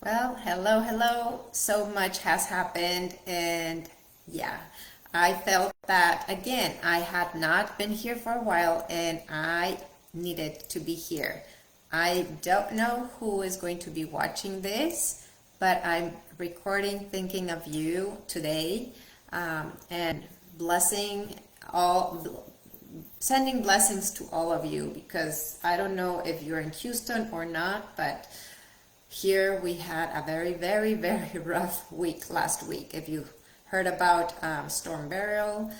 Well, hello. So much has happened, and yeah, I felt that again. I had not been here for a while, and I needed to be here. I don't know who is going to be watching this, but I'm recording thinking of you today, and blessing all, sending blessings to all of you because I don't know if you're in Houston or not, but here we had a very rough week last week. If you heard about Storm Beryl,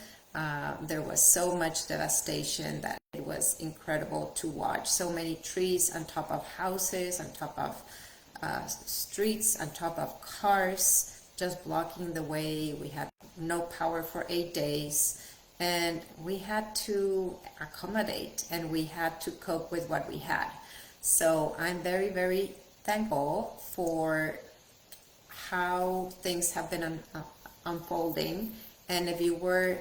there was so much devastation that it was incredible to watch. So many trees on top of houses, on top of streets, on top of cars, just blocking the way. We had no power for 8 days. And we had to accommodate and we had to cope with what we had. So I'm very thankful for how things have been unfolding. And if you were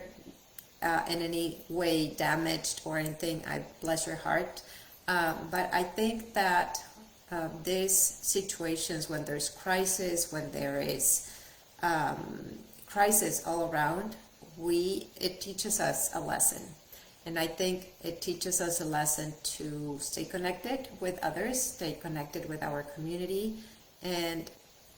in any way damaged or anything, I bless your heart. But I think that these situations, when there's crisis, when there is crisis all around, it teaches us a lesson. And I think it teaches us a lesson to stay connected with others, stay connected with our community. And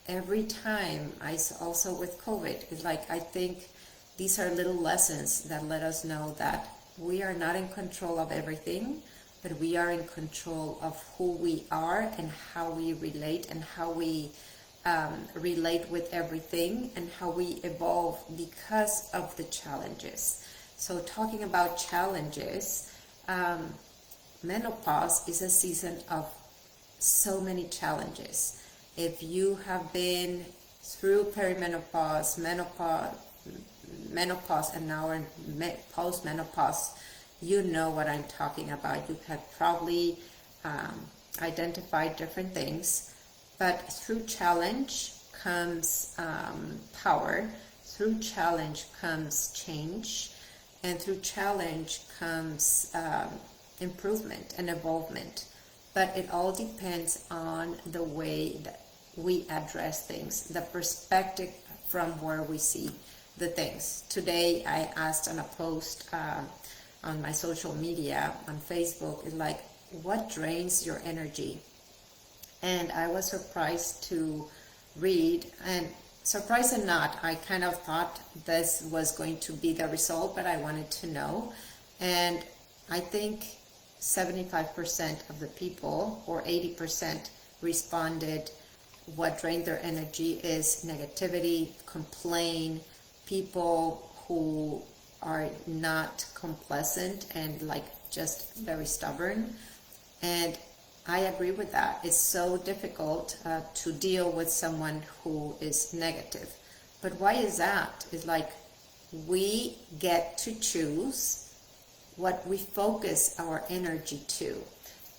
every time, also with COVID, it's like I think these are little lessons that let us know that we are not in control of everything, but we are in control of who we are and how we relate and how we relate with everything and how we evolve because of the challenges. So talking about challenges, menopause is a season of so many challenges. If you have been through perimenopause, menopause, and now in post-menopause, you know what I'm talking about. You have probably identified different things, but through challenge comes power, through challenge comes change, and through challenge comes improvement and evolvement. But it all depends on the way that we address things, the perspective from where we see the things. Today I asked on a post on my social media, on Facebook, it's like, what drains your energy? And I was surprised to read, and surprised or not, I kind of thought this was going to be the result, but I wanted to know. And I think 75% of the people, or 80%, responded what drained their energy is negativity, complain, people who are not complacent and like just very stubborn. And I agree with that. It's so difficult to deal with someone who is negative. But why is that? It's like we get to choose what we focus our energy to.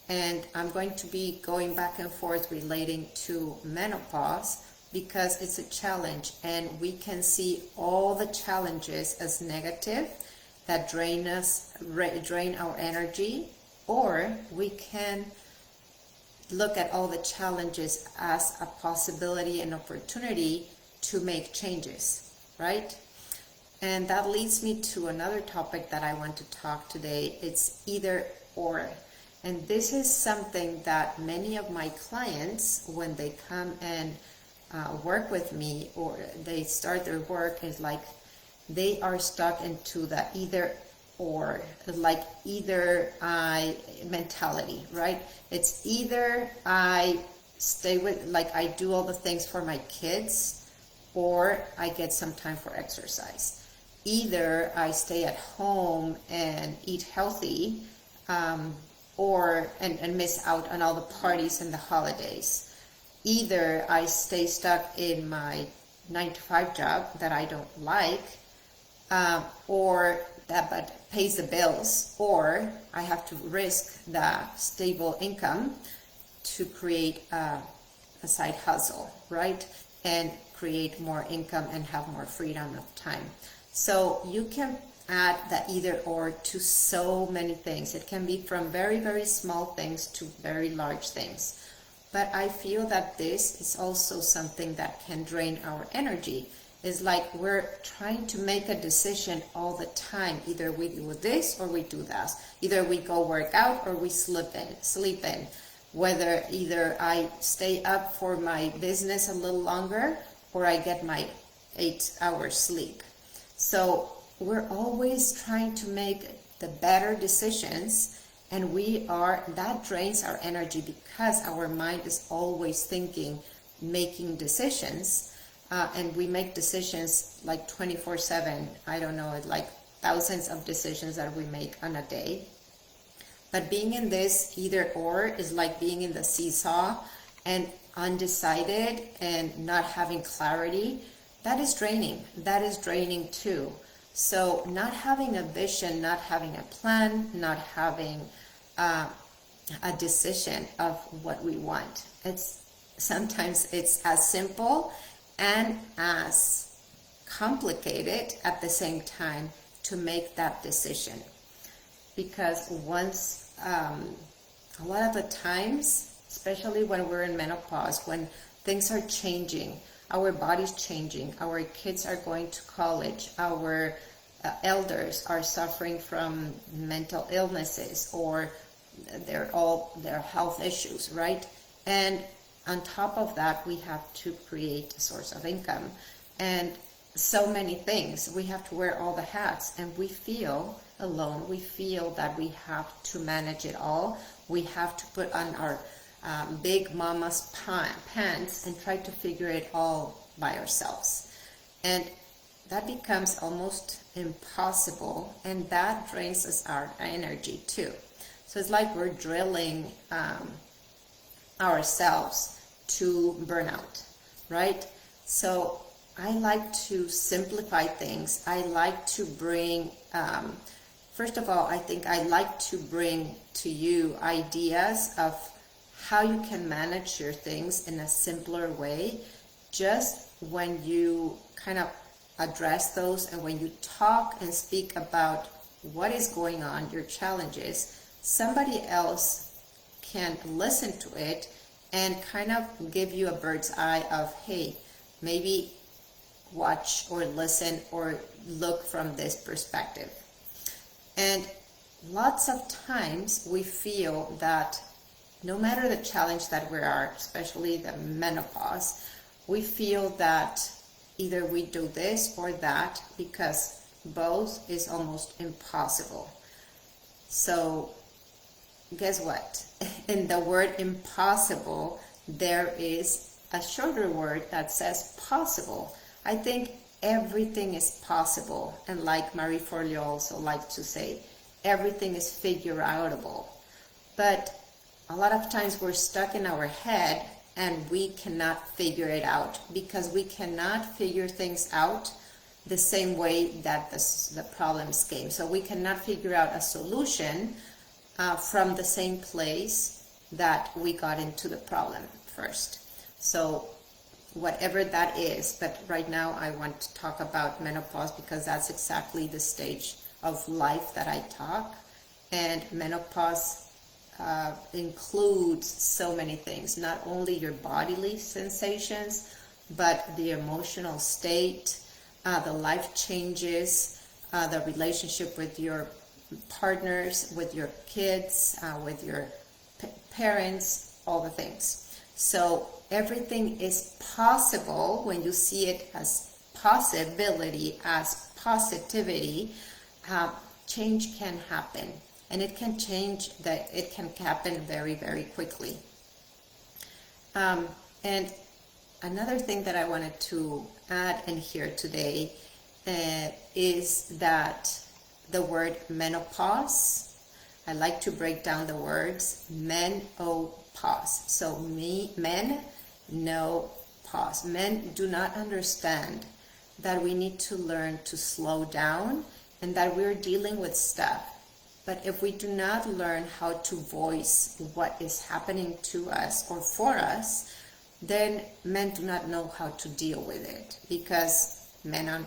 And I'm going to be going back and forth relating to menopause because it's a challenge and we can see all the challenges as negative that drain our energy, or we can look at all the challenges as a possibility and opportunity to make changes, right? And that leads me to another topic that I want to talk today. It's either or. And this is something that many of my clients, when they come and work with me or they start their work, is like they are stuck into the either or, like either I mentality, right? It's either I stay with, like I do all the things for my kids, or I get some time for exercise. Either I stay at home and eat healthy, or miss out on all the parties and the holidays. Either I stay stuck in my 9-to-5 job that I don't like, or that but pays the bills, or I have to risk the stable income to create a side hustle, right? And create more income and have more freedom of time. So you can add the either or to so many things. It can be from very small things to very large things. But I feel that this is also something that can drain our energy. It's like we're trying to make a decision all the time. Either we do this or we do that. Either we go work out or we sleep in. Whether either I stay up for my business a little longer or I get my 8 hours sleep. So we're always trying to make the better decisions, and that drains our energy because our mind is always thinking, making decisions, and we make decisions like 24/7. I don't know, like thousands of decisions that we make on a day. But being in this either or is like being in the seesaw and undecided and not having clarity. That is draining. That is draining too. So not having a vision, not having a plan, not having a decision of what we want. Sometimes it's as simple and as complicated at the same time to make that decision. Because a lot of the times, especially when we're in menopause, when things are changing, our body's changing, our kids are going to college, our elders are suffering from mental illnesses or their health issues, right? And on top of that, we have to create a source of income and so many things. We have to wear all the hats, and we feel alone. We feel that we have to manage it all. We have to put on our big mama's pants and try to figure it all by ourselves. And that becomes almost impossible, and that drains us our energy too. So it's like we're drilling ourselves to burnout, right? So I like to simplify things. I like to bring, first of all, I think I like to bring to you ideas of how you can manage your things in a simpler way. Just when you kind of address those and when you talk and speak about what is going on, your challenges, somebody else can listen to it and kind of give you a bird's eye of, hey, maybe watch or listen or look from this perspective. And lots of times we feel that no matter the challenge that we are, especially the menopause, we feel that either we do this or that because both is almost impossible. So guess what? In the word impossible, there is a shorter word that says possible. I think everything is possible. And like Marie Forleo also likes to say, everything is figure-outable. But a lot of times we're stuck in our head and we cannot figure it out because we cannot figure things out the same way that the problems came. So we cannot figure out a solution from the same place that we got into the problem first. So whatever that is, but right now I want to talk about menopause because that's exactly the stage of life that I talk. And menopause includes so many things, not only your bodily sensations, but the emotional state, the life changes, the relationship with your partners, with your kids, with your parents, all the things. So everything is possible when you see it as possibility, as positivity. Change can happen, and it can happen very, very quickly. And another thing that I wanted to add in here today is that the word menopause, I like to break down the words menopause. So men no pause. Men do not understand that we need to learn to slow down and that we're dealing with stuff. But if we do not learn how to voice what is happening to us or for us, then men do not know how to deal with it, because men are,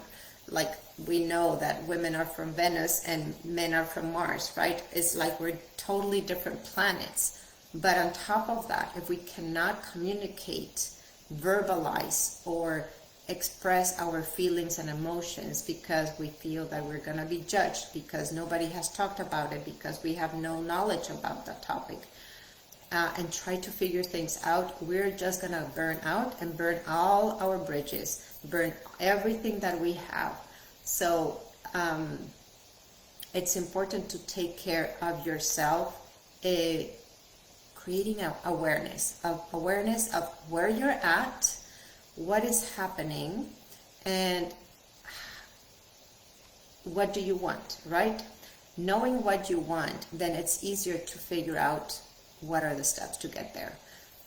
like, we know that women are from Venus and men are from Mars, right? It's like we're totally different planets. But on top of that, if we cannot communicate, verbalize, or express our feelings and emotions because we feel that we're going to be judged, because nobody has talked about it, because we have no knowledge about the topic, and try to figure things out, we're just going to burn out and burn all our bridges, burn everything that we have. So it's important to take care of yourself, creating awareness of where you're at, what is happening, and what do you want, right? Knowing what you want, then it's easier to figure out what are the steps to get there.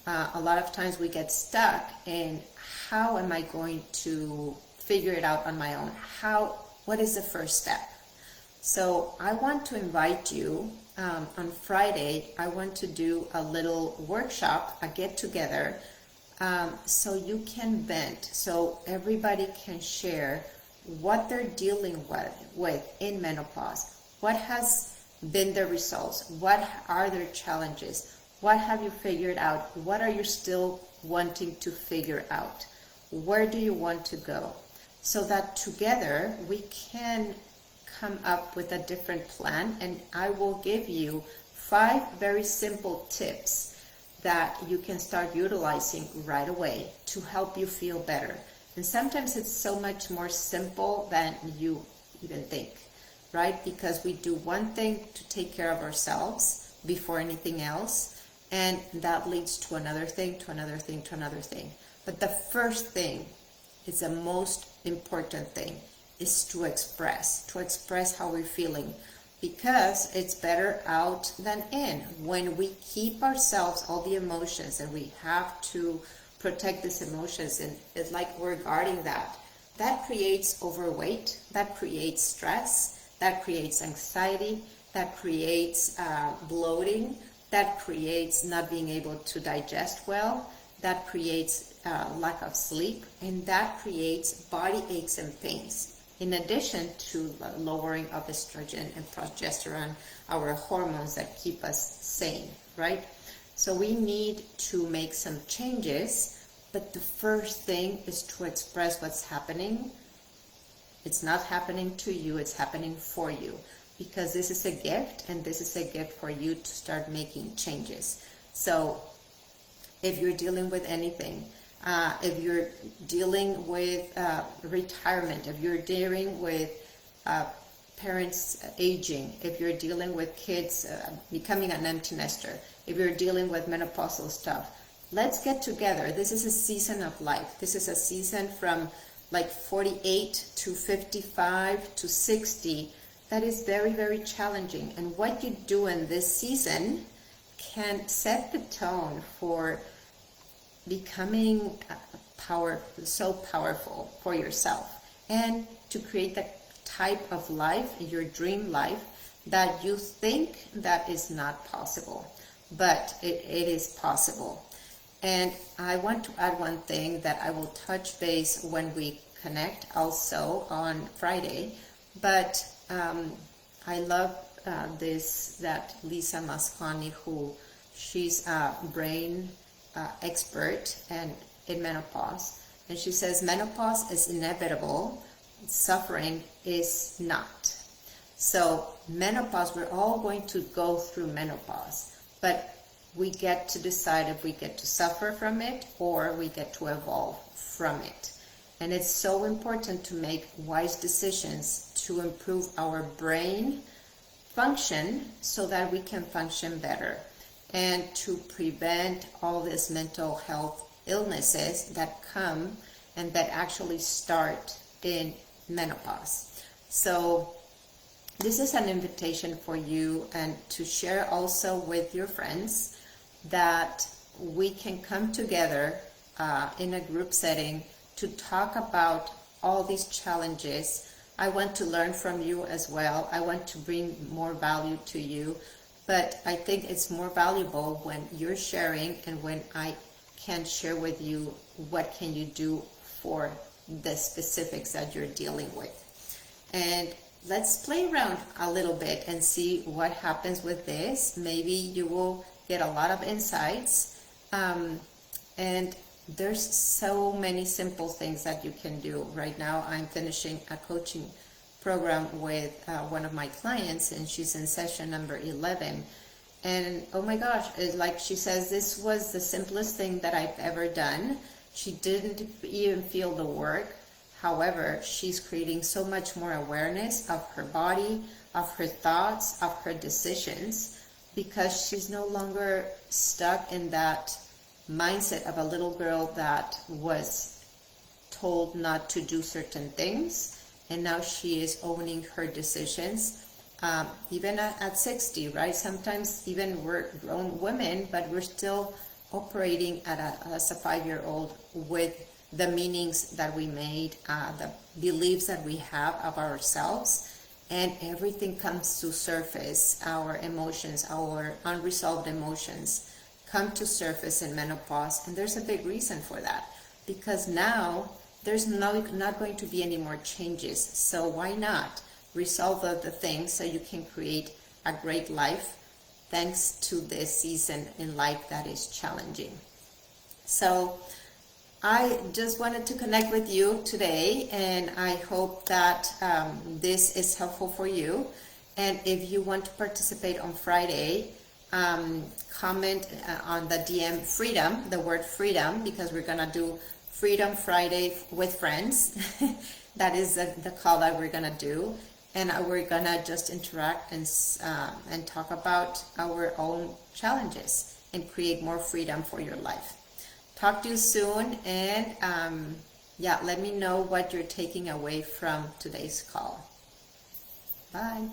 A lot of times we get stuck in, how am I going to figure it out on my own? What is the first step? So I want to invite you, on Friday, I want to do a little workshop, a get together, so you can vent, so everybody can share what they're dealing with in menopause. What has been the results? What are their challenges? What have you figured out? What are you still wanting to figure out? Where do you want to go? So that together we can come up with a different plan, and I will give you 5 very simple tips that you can start utilizing right away to help you feel better. And sometimes it's so much more simple than you even think, right? Because we do one thing to take care of ourselves before anything else, and that leads to another thing, to another thing, to another thing. But the first thing is the most important thing, is to express how we're feeling, because it's better out than in. When we keep ourselves all the emotions, and we have to protect these emotions, and it's like we're guarding that creates overweight, that creates stress, that creates anxiety, that creates bloating, that creates not being able to digest well, that creates lack of sleep, and that creates body aches and pains. In addition to lowering of estrogen and progesterone, our hormones that keep us sane, right? So we need to make some changes, but the first thing is to express what's happening. It's not happening to you, it's happening for you, because this is a gift, and this is a gift for you to start making changes. So if you're dealing with anything, if you're dealing with retirement, if you're dealing with parents aging, if you're dealing with kids becoming an empty nester, if you're dealing with menopausal stuff, let's get together. This is a season of life. This is a season from like 48 to 55 to 60 that is very, very challenging. And what you do in this season can set the tone for becoming so powerful for yourself, and to create the type of life, your dream life, that you think that is not possible, but it is possible. And I want to add one thing that I will touch base when we connect also on Friday, but I love that Lisa Mascani, she's a brain expert and in menopause, and she says menopause is inevitable, suffering is not. So menopause, we're all going to go through menopause, but we get to decide if we get to suffer from it or we get to evolve from it. And it's so important to make wise decisions to improve our brain function so that we can function better, and to prevent all these mental health illnesses that come and that actually start in menopause. So this is an invitation for you, and to share also with your friends that we can come together in a group setting to talk about all these challenges. I want to learn from you as well. I want to bring more value to you. But I think it's more valuable when you're sharing and when I can share with you what can you do for the specifics that you're dealing with. And let's play around a little bit and see what happens with this. Maybe you will get a lot of insights. And there's so many simple things that you can do. Right now, I'm finishing a coaching program with one of my clients, and she's in session number 11. And oh my gosh, it's like she says, this was the simplest thing that I've ever done. She didn't even feel the work. However, she's creating so much more awareness of her body, of her thoughts, of her decisions, because she's no longer stuck in that mindset of a little girl that was told not to do certain things. And now she is owning her decisions, even at 60, right? Sometimes even we're grown women, but we're still operating as a 5-year-old with the meanings that we made, the beliefs that we have of ourselves, and everything comes to surface. Our emotions, our unresolved emotions come to surface in menopause, and there's a big reason for that, because now there's not going to be any more changes. So why not resolve the things so you can create a great life thanks to this season in life that is challenging. So I just wanted to connect with you today, and I hope that this is helpful for you. And if you want to participate on Friday, comment on the DM freedom, the word freedom, because we're gonna do Freedom Friday with friends. That is the call that we're gonna do, and we're gonna just interact and talk about our own challenges and create more freedom for your life. Talk to you soon, and yeah, let me know what you're taking away from today's call. Bye.